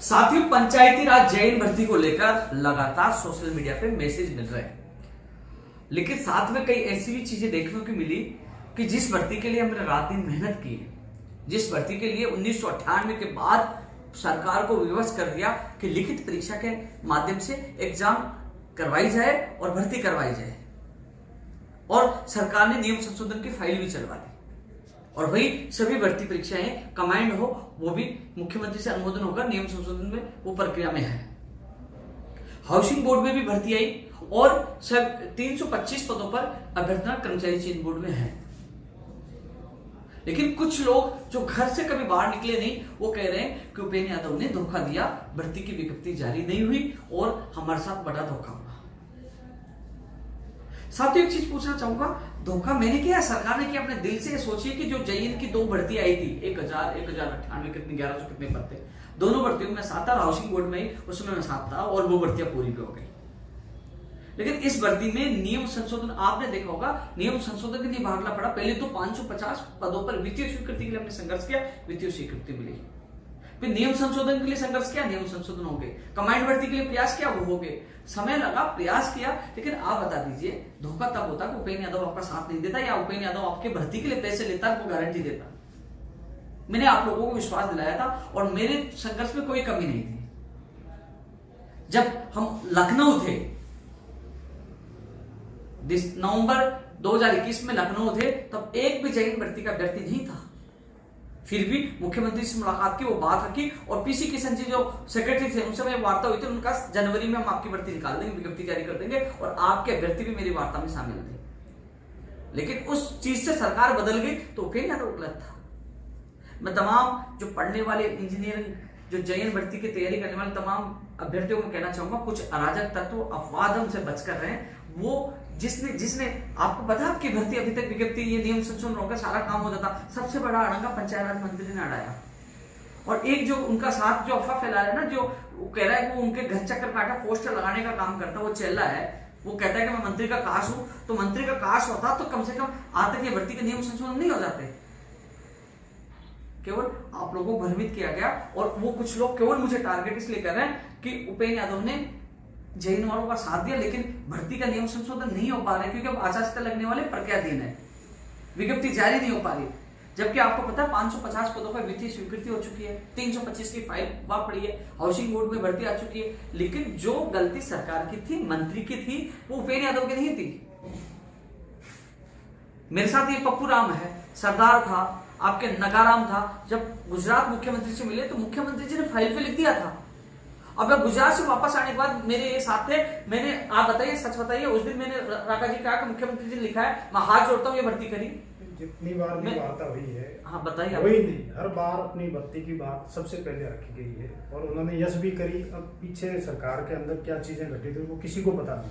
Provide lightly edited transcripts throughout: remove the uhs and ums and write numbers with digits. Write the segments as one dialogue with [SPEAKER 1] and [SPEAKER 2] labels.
[SPEAKER 1] साथियों, पंचायती राज जेईई भर्ती को लेकर लगातार सोशल मीडिया पे मैसेज मिल रहे हैं, लेकिन साथ में कई ऐसी भी चीजें देखने को मिली कि जिस भर्ती के लिए हमने रात दिन मेहनत की है, जिस भर्ती के लिए 1998 के बाद सरकार को विवश कर दिया कि लिखित परीक्षा के माध्यम से एग्जाम करवाई जाए और भर्ती करवाई जाए, और सरकार ने नियम संशोधन की फाइल भी चलवा दी, और वही सभी भर्ती परीक्षाएं कमांड हो वो भी मुख्यमंत्री से अनुमोदन होकर नियम संशोधन में वो प्रक्रिया में है। हाउसिंग बोर्ड में भी भर्ती आई और सब 325 पदों पर अभ्यर्थना कर्मचारी चयन बोर्ड में है। लेकिन कुछ लोग जो घर से कभी बाहर निकले नहीं, वो कह रहे हैं कि उपेंद्र यादव ने धोखा दिया, भर्ती की विज्ञप्ति जारी नहीं हुई और हमारे साथ बड़ा धोखा हुआ। साथियों, एक चीज पूछना चाहूंगा, धोखा मैंने किया, सरकार ने किया? अपने दिल से सोचिए कि जो जेईई की 2 भर्ती आई थी, 1098 कितने 1100 कितने पद थे, दोनों भर्तियों में साथ था, हाउसिंग बोर्ड में उसमें मैं साथ था और वो भर्तियां पूरी भी हो गई। लेकिन इस भर्ती में नियम संशोधन आपने देखा होगा, नियम संशोधन के लिए भागना पड़ा। पहले तो 550 पदों पर वित्तीय स्वीकृति के लिए हमने संघर्ष किया, वित्तीय स्वीकृति मिली। फिर नियम संशोधन के लिए संघर्ष किया, नियम संशोधन हो गए। कमांड भर्ती के लिए प्रयास किया, वो हो गए। समय लगा, प्रयास किया, लेकिन आप बता दीजिए, धोखा तब होता कि उपेंद्र यादव आपका साथ नहीं देता या उपेंद्र यादव आपके भर्ती के लिए पैसे लेता, आपको गारंटी देता। मैंने आप लोगों को विश्वास दिलाया था और मेरे संघर्ष में कोई कमी नहीं थी। जब हम लखनऊ थे, नवंबर 2021 में लखनऊ थे, तब एक भी जेईई भर्ती का अभ्यर्थी नहीं था। फिर भी मुख्यमंत्री से मुलाकात की, वो बात रखी, और पीसी किशन जी जो सेक्रेटरी थे उनसे मेरी वार्ता हुई थी। उनका जनवरी में हम आपकी भर्ती निकाल देंगे, विज्ञप्ति जारी कर देंगे, और आपके अभ्यर्थी भी मेरी वार्ता में शामिल थे। लेकिन उस चीज से सरकार बदल गई तो उपेंद्र यादव गलत था। मैं तमाम जो पढ़ने वाले इंजीनियरिंग, जो जेईई भर्ती की तैयारी करने वाले तमाम अभ्यर्थियों को कहना चाहूंगा, कुछ अराजक तत्व अपवाद से बचकर रहे। वो जिसने आपको पता, आपकी भर्ती अभी तक विज्ञप्ति, ये नियम संशोधन होकर सारा काम हो जाता, सबसे बड़ा अड़ंगा पंचायत राज मंत्री ने अड़ाया। और एक जो उनका साथ जो अफवाह फैला रहा है ना, जो वो कह रहा है कि वो उनके घर चक्कर काटा पोस्टर लगाने का काम करता, वो चेला है। वो कहता है कि मैं मंत्री का काश हूं, तो मंत्री का काश होता तो कम से कम आज तक ये भर्ती के नियम संशोधन नहीं हो जाते। केवल आप लोगों को भ्रमित किया गया, और वो कुछ लोग केवल मुझे टारगेट इसलिए कर रहे हैं कि उपेंद्र यादव ने जेईई वालों का साथ दिया, लेकिन भर्ती का नियम संशोधन नहीं हो पा रहा है क्योंकि अब आचार संहिता लगने वाले प्रक्रियाधीन है, विज्ञप्ति जारी नहीं हो पा रही। जबकि आपको पता है 550 पदों पर वित्तीय स्वीकृति हो चुकी है, 325 की फाइल वहां पड़ी है, हाउसिंग बोर्ड में भर्ती आ चुकी है। लेकिन जो गलती सरकार की थी, मंत्री की थी, वो उपेंद्र यादव की नहीं थी। मेरे साथ ये पप्पू राम है, सरदार था, आपके नगाराम था। जब गुजरात मुख्यमंत्री से मिले तो मुख्यमंत्री जी ने फाइल पे लिख दिया था। अब मैं गुजरात से वापस आने के बाद मेरे ये साथ थे, मैंने, आप बताइए, सच बताइए, उस दिन मैंने राका जी कहा कि मुख्यमंत्री जी ने लिखा है, मैं हाथ जोड़ता हूँ, ये भर्ती करी।
[SPEAKER 2] जितनी बार भी वार्ता हुई है,
[SPEAKER 1] हाँ बताइए,
[SPEAKER 2] वही नहीं, हर बार अपनी भर्ती की बात सबसे पहले रखी गई है, और उन्होंने यश भी करी। अब पीछे सरकार के अंदर क्या चीजें घटित हुई वो किसी को पता नहीं,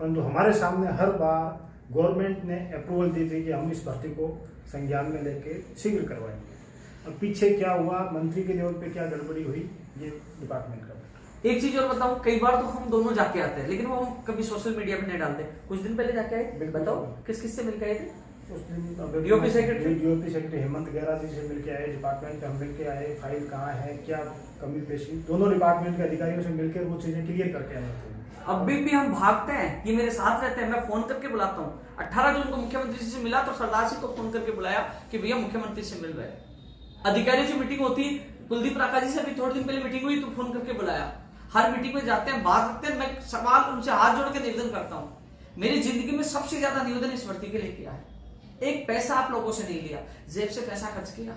[SPEAKER 2] परंतु हमारे सामने हर बार गवर्नमेंट ने अप्रूवल दी थी कि हम इस भर्ती को संज्ञान में लेके शीघ्र करवाएंगे। अब पीछे क्या हुआ, मंत्री के लेवल पे क्या गड़बड़ी हुई, ये डिपार्टमेंट का।
[SPEAKER 1] एक चीज और बताऊं, कई बार तो हम दोनों जाके आते हैं, लेकिन वो हम कभी सोशल मीडिया पे नहीं डालते। कुछ दिन पहले जाके आए, बताओ किस किस से मिलकर आए थे?
[SPEAKER 2] उस दिन
[SPEAKER 1] डीओपी
[SPEAKER 2] सेक्रेटरी हेमंत गहरा जी से मिलके आए, डिपार्टमेंट पे हम मिलके आए, फाइल कहाँ है, क्या कमी पेशी, दोनों डिपार्टमेंट के अधिकारियों से मिलकर वो चीजें क्लियर करके आए थे।
[SPEAKER 1] अभी भी हम भागते हैं, ये मेरे साथ रहते हैं, मैं फोन करके बुलाता हूँ। 18 जून को मुख्यमंत्री जी से मिला तो सरदार सिंह को फोन करके बुलाया कि भैया मुख्यमंत्री से मिल रहे। अधिकारियों से मीटिंग होती, कुलदीप राका जी से भी थोड़े दिन पहले मीटिंग हुई तो फोन करके बुलाया। हर मीटिंग में जाते हैं, बात करते हैं, मैं सवाल उनसे हाथ जोड़ के निवेदन करता हूँ। मेरी जिंदगी में सबसे ज्यादा निवेदन इस भर्ती के लिए किया है। एक पैसा आप लोगों से नहीं लिया, जेब से पैसा खर्च किया।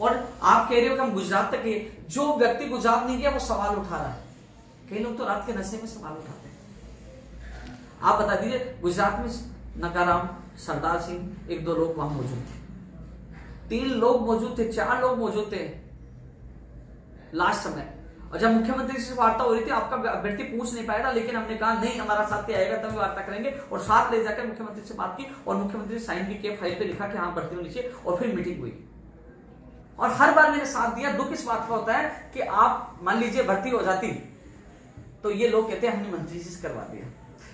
[SPEAKER 1] और आप कह रहे हो कि हम गुजरात तक गए, जो व्यक्ति गुजरात नहीं गया वो सवाल उठा रहा है। कई लोग तो रात के नशे में सवाल उठाते हैं। आप बता दीजिए, गुजरात में नकाराम, सरदार सिंह, 1-2 लोग वहां मौजूद थे, 3 लोग मौजूद थे, 4 लोग मौजूद थे लास्ट समय। और जब मुख्यमंत्री से वार्ता हो रही थी, आपका अभ्यर्थी पूछ नहीं पाया था, लेकिन हमने कहा नहीं, हमारा साथ आएगा तभी वार्ता करेंगे, और साथ ले जाकर मुख्यमंत्री से बात की, और मुख्यमंत्री साइन भी किया, फाइल पे लिखा कि हाँ भर्ती होनी चाहिए, और फिर मीटिंग हुई। और हर बार मैंने साथ दिया। दुख इस बात का होता है कि आप मान लीजिए भर्ती हो जाती तो ये लोग कहते हैं हमने मंत्री जी से करवा दिया,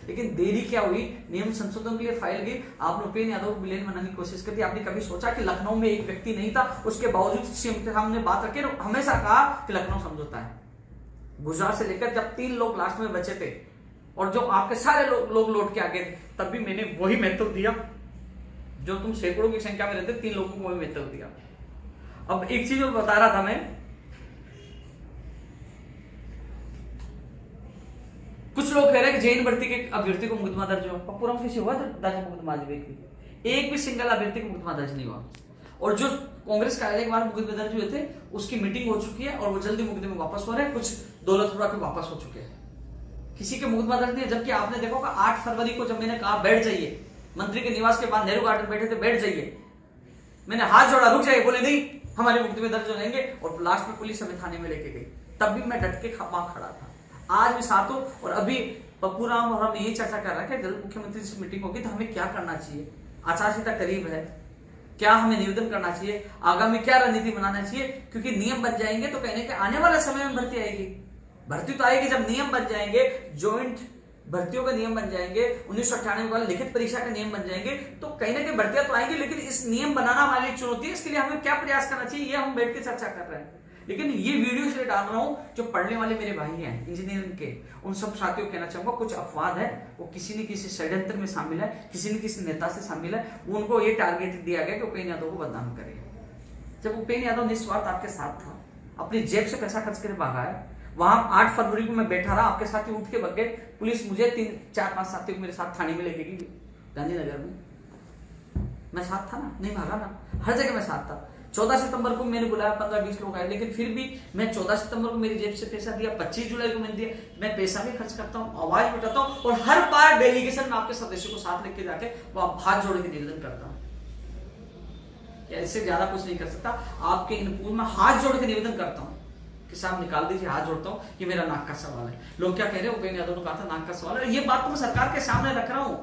[SPEAKER 1] लेकिन देरी क्या हुई, नियम संशोधन के लिए फाइल गई, आपने उपेंद्र यादव को विलेन बनाने की कोशिश कर दी। आपने कभी सोचा कि लखनऊ में एक व्यक्ति नहीं था, उसके बावजूद सीएम के सामने बात रखे, हमेशा कहा कि लखनऊ समझौता है। गुजरात से लेकर जब 3 लोग लास्ट में बचे थे और जो आपके सारे लोग लौट के आ गए, तब भी मैंने वही महत्व दिया जो तुम सैकड़ों की संख्या में रहते, 3 लोगों को वही महत्व दिया। अब एक चीज और बता रहा था मैं, कुछ लोग कह रहे हैं कि जैन भर्ती के अभ्यर्थी को मुकदमा दर्ज हुआ। पप्पूराम किसी हुआ दर्ज मुकदमा? आज एक भी सिंगल अभ्यर्थी को मुकदमा दर्ज नहीं हुआ। और जो कांग्रेस कार्यालय के बाहर मुकदमे दर्ज हुए थे, उसकी मीटिंग हो चुकी है और वो जल्दी मुकदमे वापस हो रहे हैं। कुछ दौलतपुरा के वापस हो चुके हैं, किसी के मुकदमा दर्ज नहीं है। जबकि आपने देखा होगा 8 फरवरी को जब मैंने कहा बैठ जाइए, मंत्री के निवास के बाद नेहरू गार्डन बैठे थे, बैठ जाइए, मैंने हाथ जोड़ा, रुक जाइए, बोले नहीं हमारे मुकदमे दर्ज हो जाएंगे, और लास्ट में पुलिस हमें थाने में लेके गई। तब भी मैं डट के वहां खड़ा था, आज भी साथ हूं। और अभी पप्पूराम और हम यही चर्चा कर रहे हैं कि जल्द मुख्यमंत्री से मीटिंग होगी तो हमें क्या करना चाहिए, आचार संहिता करीब है, क्या हमें निवेदन करना चाहिए, आगामी क्या रणनीति बनाना चाहिए, क्योंकि नियम बन जाएंगे तो कहने के आने वाले समय में भर्ती आएगी। भर्ती तो आएगी जब नियम बन जाएंगे, ज्वाइंट भर्तियों के नियम बन जाएंगे, 1998 वाले लिखित परीक्षा के नियम बन जाएंगे, तो कहीं ना कहीं भर्तियां तो आएंगी। लेकिन इस नियम बनाना हमारी चुनौती है, इसके लिए हमें क्या प्रयास करना चाहिए, ये हम बैठ के चर्चा कर रहे हैं। लेकिन ये वीडियो इसलिए डाल रहा हूं, जो पढ़ने वाले मेरे भाई हैं इंजीनियरिंग के, उन सब साथियों को कहना चाहूंगा, कुछ अपवाद है, वो किसी न किसी षड्यंत्र में शामिल है, किसी न किसी नेता से शामिल है, उनको ये टारगेट दिया गया कि उपेंद्र यादव को बदनाम करे। जब उपेंद्र यादव निस्वार्थ आपके साथ था, अपनी जेब से पैसा खर्च कर भागा है, वहां 8 फरवरी को मैं बैठा रहा, आपके साथी उठ के भाग गए, पुलिस मुझे 3-4-5 साथियों को मेरे साथ थाने में लेके गई गांधीनगर में, मैं साथ था ना, नहीं भागा ना, हर जगह मैं साथ था। 14 सितंबर को मैंने बुलाया, 15-20 लोग आए, लेकिन फिर भी मैं 14 सितंबर को मेरी जेब से पैसा दिया, 25 जुलाई को मैंने दिया, मैं पैसा भी खर्च करता हूँ, आवाज उठाता हूँ, और हर बार डेलीगेशन में आपके सदस्यों को साथ लेके जाके वो हाथ जोड़ के निवेदन करता हूँ। इससे ज्यादा कुछ नहीं कर सकता, आपके इनपुट में हाथ जोड़ के निवेदन करता हूँ कि साहब निकाल दीजिए, हाथ जोड़ता हूँ, ये मेरा नाक का सवाल है। लोग क्या कह रहे हैं, उपेंद्र यादव ने कहा था नाक का सवाल है, ये बात तो मैं सरकार के सामने रख रहा हूँ,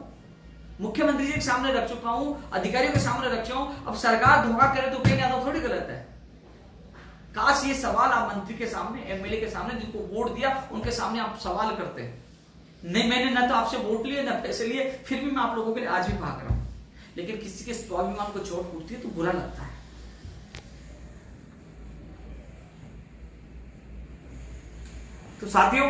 [SPEAKER 1] मुख्यमंत्री जी के सामने रख चुका हूं, अधिकारियों के सामने रख चुका हूं। अब सरकार धोखा करे तो उपेंद्र यादव थोड़ी गलत है। काश ये सवाल आप मंत्री के सामने, एमएलए के सामने, जिनको वोट दिया उनके सामने आप सवाल करते हैं। नहीं, मैंने ना तो आपसे वोट लिए ना पैसे लिए, फिर भी मैं आप लोगों के लिए आज भी भाग रहा हूं। लेकिन किसी के स्वाभिमान को चोट पहुंचती है तो बुरा लगता है। तो साथियों,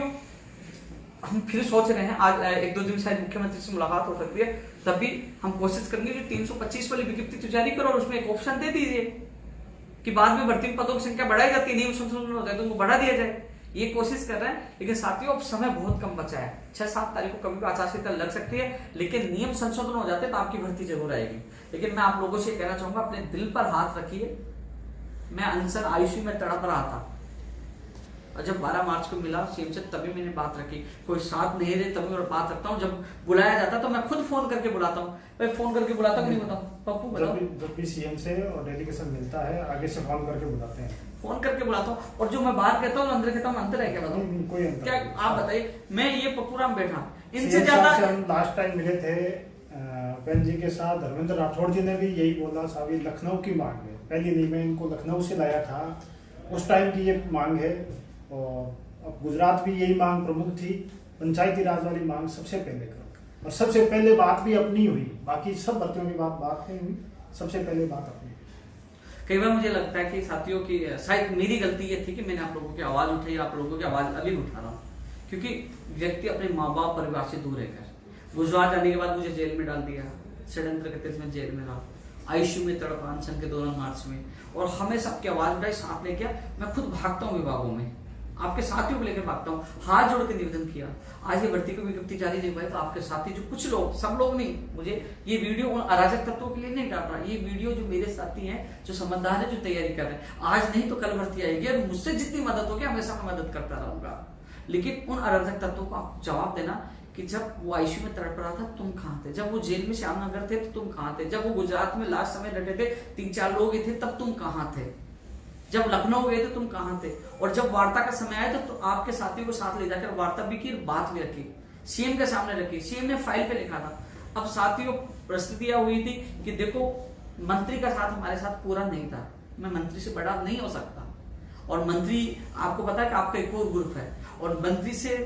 [SPEAKER 1] हम फिर सोच रहे हैं, आज 1-2 दिन शायद मुख्यमंत्री से मुलाकात हो सकती है, तब भी हम कोशिश करेंगे कि 325 वाली विज्ञप्ति तो जारी करो और उसमें एक ऑप्शन दे दीजिए कि बाद में भर्ती पदों की संख्या बढ़ाई जाती है, नियम संशोधन होता है तो उनको बढ़ा दिया जाए। ये कोशिश कर रहे हैं, लेकिन साथियों अब समय बहुत कम बचा है। 6-7 तारीख को कभी भी आचार संहिता लग सकती है, लेकिन नियम संशोधन हो जाते तो आपकी भर्ती जरूर आएगी। लेकिन मैं आप लोगों से कहना चाहूंगा, अपने दिल पर हाथ रखिए। मैं अनशन आईसीयू में तड़प रहा था, और जब 12 मार्च को मिला सीएम से, तभी मैंने बात रखी। कोई साथ नहीं रहे तभी मैं बात रखता हूँ, जब बुलाया जाता तो मैं खुद फोन करके बुलाता हूँ। मैं फोन करके बुलाता हूँ, नहीं बताऊँ पप्पू, बताओ।
[SPEAKER 2] जब भी सीएम से और डेलीगेशन मिलता है, आगे से फोन करके बुलाते हैं, फोन करके
[SPEAKER 1] बुलाता हूँ। और जो मैं बात कहता हूँ अंदर कहता हूँ, अंतर है क्या? बताओ
[SPEAKER 2] कोई अंतर
[SPEAKER 1] क्या? आप बताइए। मैं ये पप्पूराम बैठा, इनसे ज्यादा
[SPEAKER 2] हम लास्ट टाइम मिले थे बेन जी के साथ, धर्मेंद्र राठौड़ जी ने भी यही बोला, साहब ये लखनऊ की मांग है, पहली नहीं, मैं इनको लखनऊ से लाया था, उस टाइम की ये मांग है। और अब गुजरात भी यही मांग प्रमुख थी, पंचायती राज वाली मांग सबसे पहले करो, और सबसे पहले बात भी अपनी हुई, बाकी सब भर्तियों की बात नहीं हुई, सबसे पहले बात अपनी।
[SPEAKER 1] कई बार मुझे लगता है कि साथियों की शायद मेरी गलती ये थी कि मैंने आप लोगों की आवाज उठाई, आप लोगों की आवाज अभी उठा रहा हूँ, क्योंकि व्यक्ति अपने माँ बाप परिवार से दूर रहकर गुजरात जाने के बाद मुझे जेल में डाल दिया, षड्यंत्र के तहत मैं जेल में रहा, आईसीयू में तड़पा अनशन के दौरान मार्च में, और हमें सबकी आवाज उठाई, साथ ले किया। मैं खुद भागता हूँ विभागों में, आपके साथियों को लेकर भागता हूँ, हाथ जोड़ के निवेदन किया। आज ये भर्ती को विज्ञप्ति जारी नहीं हुआ है तो आपके साथी जो कुछ लोग, सब लोग नहीं, मुझे ये वीडियो उन अराजक तत्वों के लिए नहीं डाल रहा, ये वीडियो जो मेरे साथी हैं, जो समझदार है, जो तैयारी कर रहे हैं, आज नहीं तो कल भर्ती आएगी, और मुझसे जितनी मदद होगी हमेशा मैं मदद करता रहूंगा। लेकिन उन अराजक तत्वों को आप जवाब देना कि जब वो आईसीयू में तड़प रहा था तुम कहाँ थे, जब वो जेल में श्यामनगर थे तो तुम कहाँ थे, जब वो गुजरात में लास्ट समय डटे थे 3-4 लोग थे तब तुम कहाँ थे, जब लखनऊ गए थे तुम कहाँ थे, और जब वार्ता का समय आया तो आपके साथियों को साथ ले जाकर वार्ता भी की, बात भी रखी, सीएम के सामने रखी, सीएम ने फाइल पे लिखा था। अब साथियों परिस्थितियां हुई थी कि देखो मंत्री का साथ हमारे साथ पूरा नहीं था, मैं मंत्री से बड़ा नहीं हो सकता, और मंत्री आपको पता है कि आपका एक और ग्रुप है, और मंत्री से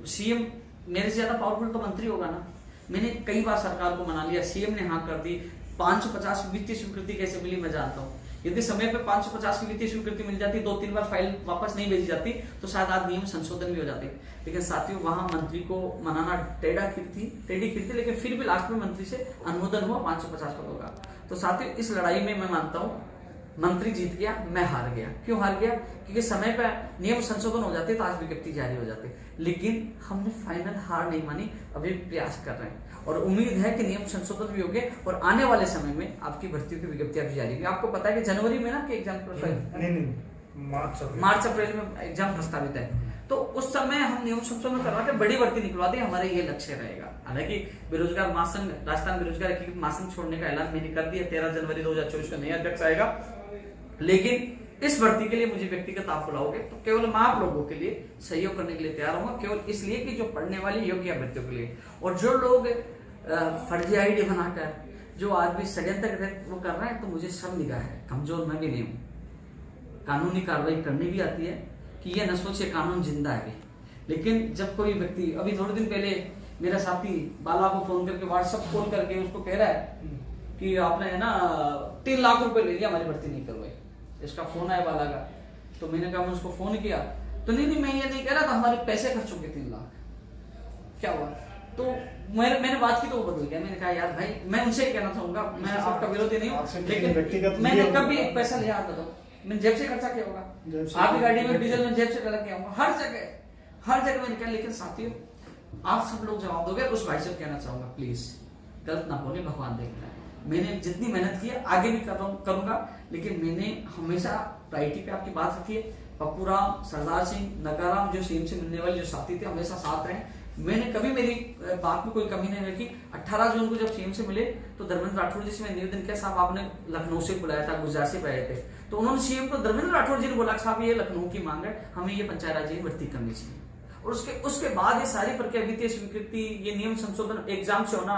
[SPEAKER 1] सीएम मेरे से ज्यादा पावरफुल तो मंत्री होगा ना। मैंने कई बार सरकार को मना लिया, सीएम ने हाँ कर दी। 550 वित्तीय स्वीकृति कैसे मिली मैं जानता हूँ। यदि समय पे 550 की वित्तीय स्वीकृति मिल जाती, 2-3 बार फाइल वापस नहीं भेजी जाती, तो शायद आज नियम संशोधन भी हो जाते। लेकिन साथियों वहां मंत्री को मनाना टेढ़ी खीर थी, लेकिन फिर भी लास्ट में मंत्री से अनुमोदन हुआ 550 पदों का। तो साथियों इस लड़ाई में मैं मानता हूँ मंत्री जीत गया, मैं हार गया। क्यों हार गया? क्योंकि समय पर नियम संशोधन हो जाते तो आज विज्ञप्ति जारी हो जाती, लेकिन हमने फाइनल हार नहीं मानी, अभी प्रयास कर रहे हैं और उम्मीद है कि नियम संशोधन भी होंगे और आने वाले समय में आपकी भर्तियों की विज्ञप्तियां भी जारी होगी। आपको पता है कि जनवरी में ना कि एग्जाम मार्च अप्रैल में एग्जाम प्रस्तावित है, तो उस समय हम नियम संशोधन करवा के बड़ी भर्ती निकलवाते, हमारे ये लक्ष्य रहेगा। हालांकि बेरोजगार महासंघ, राजस्थान बेरोजगार एकीकृत महासंघ छोड़ने का ऐलान मैंने कर दिया, 13 जनवरी 2024 को नया अध्यक्ष आएगा। लेकिन इस भर्ती के लिए मुझे व्यक्तिगत आप बुलाओगे तो केवल मैं आप लोगों के लिए सहयोग करने के लिए तैयार हूँ, केवल इसलिए कि जो पढ़ने वाले योग्य अभ्यर्थियों के लिए। और जो लोग फर्जी आईडी बनाकर जो आज भी षड्यंत्र वो कर रहे हैं, तो मुझे सब निगाह है, कमजोर मैं भी नहीं हूँ, कानूनी कार्रवाई करनी भी आती है कि ये न सोचे कानून जिंदा है। लेकिन जब कोई व्यक्ति, अभी थोड़े दिन पहले मेरा साथी बाला को फोन करके व्हाट्सएप कॉल करके उसको कह रहा है कि आपने है ना 3 लाख रुपए ले लिया, हमारी भर्ती नहीं करवाई। इसका फोन आया बाला का, तो मैंने कहा मैं उसको फोन किया, तो नहीं मैं ये नहीं कह रहा था, हमारे पैसे खर्च हो गए 3 लाख। क्या हुआ? तो मैंने बात की तो वो बदल गया। मैंने कहा यार भाई, मैं उनसे कहना चाहूंगा, मैं आपका विरोधी नहीं हूँ, लेकिन मैंने कभी एक पैसा लिया बताओ, मैंने जेब से खर्चा किया होगा, आपकी गाड़ी में डीजल में जेब से डाल के आऊंगा, हर जगह मैंने कहा। लेकिन साथियों आप सब लोग जवाब दोगे। उस भाई से कहना चाहूंगा प्लीज गलत ना बोले, भगवान देख रहा है। मैंने जितनी मेहनत की है आगे भी करूंगा, लेकिन मैंने हमेशा प्रायोरिटी पे आपकी बात रखी है। पप्पू राम, सरदार सिंह, नकाराम जो सीएम से मिलने वाले जो साथी थे हमेशा साथ रहे। मैंने कभी मेरी बात में कोई कमी नहीं रखी। 18 जून को जब सीएम से मिले तो धर्मेंद्र राठौड़ जी से मैं निवेदन किया, साहब आपने लखनऊ से बुलाया था, गुजरात से आए थे, तो उन्होंने सीएम को धर्मेंद्र राठौड़ जी ने बोला साहब ये लखनऊ की मांग है, हमें ये पंचायत राज की भर्ती करनी चाहिए। और उसके बाद ये सारी प्रक्रिया, वित्तीय स्वीकृति, ये नियम संशोधन, एग्जाम से होना,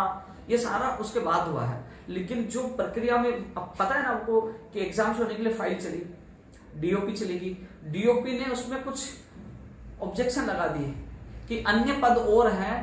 [SPEAKER 1] ये सारा उसके बाद हुआ है। लेकिन जो प्रक्रिया में अब पता है ना आपको कि एग्जाम से होने के लिए फाइल चली, डीओपी चलेगी, डीओपी ने उसमें कुछ ऑब्जेक्शन लगा दिए कि अन्य पद और हैं,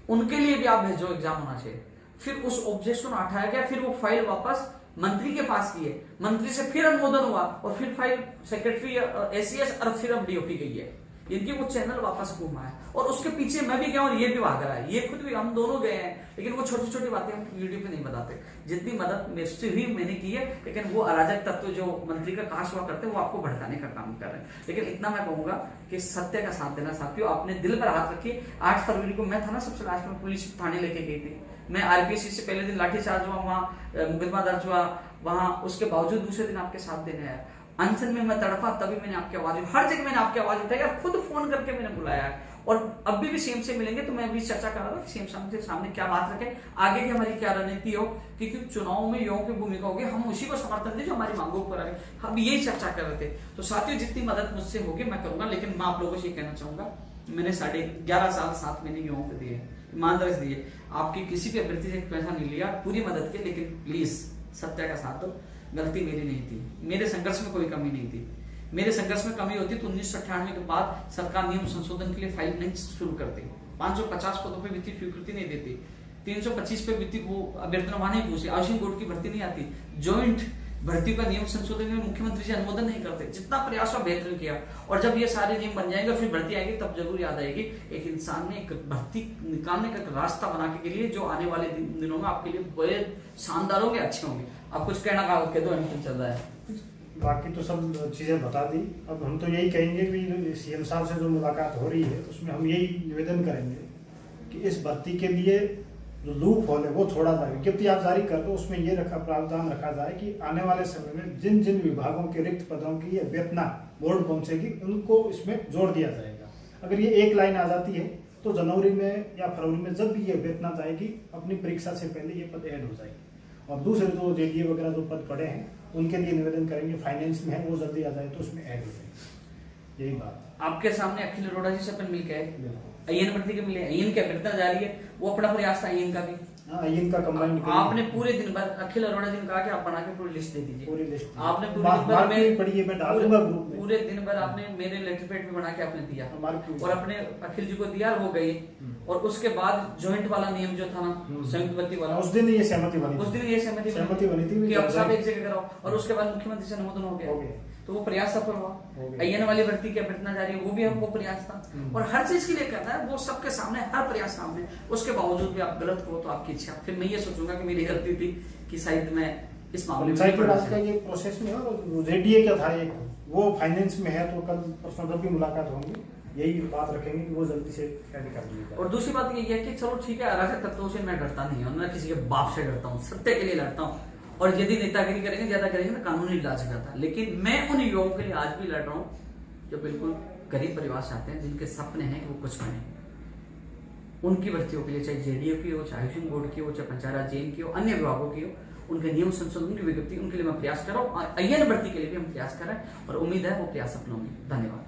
[SPEAKER 1] उनके लिए भी आप भेजो, एग्जाम होना चाहिए। फिर उस ऑब्जेक्शन हटाया गया, फिर वो फाइल वापस मंत्री के पास की है, मंत्री से फिर अनुमोदन हुआ और फिर फाइल सेक्रेटरी एसीएस और फिर अब डीओपी गई है। इनकी वो चैनल वापस घूमा है और उसके पीछे मैं भी गया और ये भी भाग रहा है, ये खुद भी, हम दोनों गए हैं। लेकिन वो छोटी छोटी बातें हम वीडियो पे नहीं बताते। जितनी मदद मेरे से भी मैंने की है, लेकिन वो अराजक तत्व जो मंत्री का काश हुआ करते हैं वो आपको भड़काने का काम कर रहे हैं। लेकिन इतना मैं कहूंगा कि सत्य का साथ देना साथियों, आपने दिल पर हाथ रखिए। 8 फरवरी को मैं था ना सबसे लास्ट में पुलिस थाने लेके गई थी, मैं आरपीसी से पहले दिन लाठीचार्ज हुआ, वहां मुकदमा दर्ज हुआ, वहां उसके बावजूद दूसरे दिन आपके साथ देने आया। अनशन में मैं तड़पा, तभी मैंने आपकी आवाज, हर जगह मैंने आपकी आवाज उठाई और खुद फोन करके मैंने बुलाया है। और अभी भी सीएम से मिलेंगे तो मैं अभी चर्चा कर रहा था कि सीएम सामने क्या बात रखें, आगे की हमारी क्या रणनीति हो, क्योंकि चुनाव में युवाओं की भूमिका होगी, हम उसी को समर्थन दें जो हमारी मांगों पर आए। हम यही चर्चा कर रहे थे। तो साथियों जितनी मदद मुझसे होगी मैं करूंगा, लेकिन मैं आप लोगों से कहना चाहूंगा, मैंने 11.5 साल 7 महीने युवाओं को दिए, ईमानदारी से दिए, आपकी किसी भी अभ्यर्थी से पैसा नहीं लिया, पूरी मदद की। लेकिन प्लीज सत्य का साथ दो, गलती मेरी नहीं थी, मेरे संघर्ष में कोई कमी नहीं थी। मेरे संघर्ष में कमी होती तो 1998 के बाद सरकार नियम संशोधन के लिए फाइल नहीं शुरू करती, 550 पदों पे वित्तीय स्वीकृति नहीं देती, 325 पे वित्तीय वो अभ्यर्थना नहीं पूछती, हाउसिंग बोर्ड की भर्ती नहीं आती, ज्वाइंट भर्ती का नियम संशोधन में मुख्यमंत्री जी अनुमोदन नहीं करते। जितना प्रयास हुआ बेहतर किया, और जब ये सारे नियम बन जाएंगे फिर भर्ती आएगी तब जरूर याद आएगी एक इंसान ने एक भर्ती निकालने का रास्ता बनाने के लिए, जो आने वाले दिनों में आपके लिए बड़े शानदार होंगे, अच्छे होंगे। आप कुछ कहना कह दो, चल रहा है।
[SPEAKER 2] बाकी तो सब चीज़ें बता दी। अब हम तो यही कहेंगे कि सीएम साहब से जो मुलाकात हो रही है उसमें हम यही निवेदन करेंगे कि इस भर्ती के लिए जो लूप होल है वो छोड़ा जाए। विज्ञप्ति आप जारी कर दो, उसमें ये प्रावधान रखा जाए कि आने वाले समय में जिन जिन विभागों के रिक्त पदों की अभ्यर्थना बोर्ड पहुंचेगी उनको इसमें जोड़ दिया जाएगा। अगर ये एक लाइन आ जाती है तो जनवरी में या फरवरी में जब भी ये अभ्यर्थना जाएगी अपनी परीक्षा से पहले ये पद ऐड हो जाएगी। और दूसरे जो जेडीए वगैरह जो पद पड़े हैं उनके लिए निवेदन करेंगे, फाइनेंस में है वो जल्दी आ जाए तो उसमें ऐड हो जाएगी। यही बात
[SPEAKER 1] आपके सामने अखिल अरोड़ा जी से अपन मिलकर अय्यन भर्ती के मिले, अय्यन की अभ्यर्थना जारी है, वो अपना प्रयास था अय्यन का भी,
[SPEAKER 2] इनका कंबाइंड
[SPEAKER 1] आपने पूरे दिन भर अखिल अरोड़ा जी ने कहा कि आप बना के पूरी लिस्ट दे दीजिए,
[SPEAKER 2] पूरी लिस्ट
[SPEAKER 1] आपने पूरे दिन भर में
[SPEAKER 2] पढ़िए, मैं डालूंगा ग्रुप में।
[SPEAKER 1] पूरे दिन भर आपने मेरे लेटर पैड पे बना के आपने दिया और अपने अखिल जी को दिया और वो गए। और उसके बाद ज्वाइंट वाला नियम जो था ना, संयुक्त बत्ती वाला,
[SPEAKER 2] उस दिन ये सहमति बनी
[SPEAKER 1] उस दिन ये सहमति
[SPEAKER 2] बनी थी
[SPEAKER 1] कि अब सब एक जगह कराओ। और उसके बाद मुख्यमंत्री से अनुमोदन हो गया, तो वो प्रयास सफल हुआ। अय्यन वाली भर्ती की अभ्यर्थना जारी है, वो भी हमको प्रयास था। और हर चीज के लिए कहता है वो सबके सामने, हर प्रयास सामने, उसके बावजूद भी आप गलत करो तो आपकी इच्छा। फिर मैं ये सोचूंगा कि मेरी गलती थी कि शायद मैं इस मामले में
[SPEAKER 2] का ये प्रोसेस में और रेडियो क्या था, एक वो फाइनेंस में है, तो कल पर्सनल भी मुलाकात होंगी, यही बात रखेंगे कि वो जल्दी से क्या कर लीजिए।
[SPEAKER 1] और दूसरी बात ये है कि चलो ठीक है, अराजक तत्वों से मैं डरता नहीं हूँ, मैं किसी के बाप से डरता हूँ, सत्य के लिए लड़ता हूँ। और यदि नेतागिरी करेंगे, ज्यादा करेंगे तो कानूनी इलाज जाता है। लेकिन मैं उन युवाओं के लिए आज भी लड़ रहा हूँ जो बिल्कुल गरीब परिवार से आते हैं, जिनके सपने हैं कि वो कुछ बने। उनकी भर्तियों के लिए, चाहे जेडीयू की हो, चाहे हाउसिंग बोर्ड की हो, चाहे पंचायत जेल की हो, अन्य विभागों की हो, उनके नियम संशोधन की विज्ञप्ति, उनके लिए मैं प्रयास कर रहा हूँ। अय्यन भर्ती के लिए भी हम प्रयास कर रहे हैं और उम्मीद है वो प्रयास सफल होंगे। धन्यवाद।